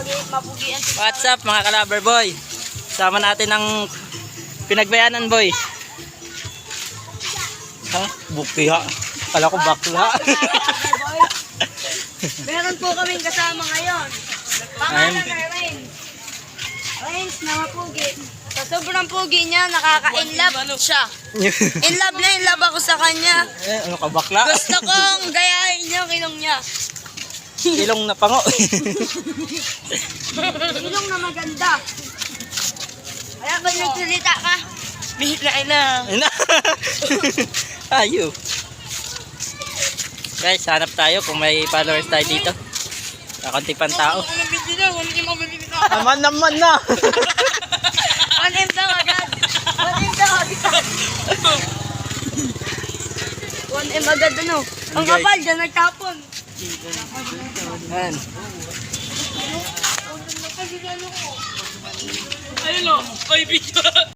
mapugian. What's up mga ka-lover boy? Sama natin ang pinagbayanan boy. Ha? Buktiha. Kala ko bakla. Meron po kaming kasama ngayon. Pangalan na Rains. Rains na mapugi. Sa sobrang pugi niya, nakaka-inlove siya. In love ako sa kanya. Ano ka bakla? Gusto kong gayahin niya, kilong niya. Ilong na pango. Ilong na maganda. Kaya pag nagsalita ka, bihila na. Ayo. Guys, hanap tayo kung may followers tayo dito. Kakunti pang tao. Naman na. 1M daw agad. 1M daw agad. 1M agad ano. Ang Guys. kapal dyan nagtapon. Yan. Ayun o, kaibigan.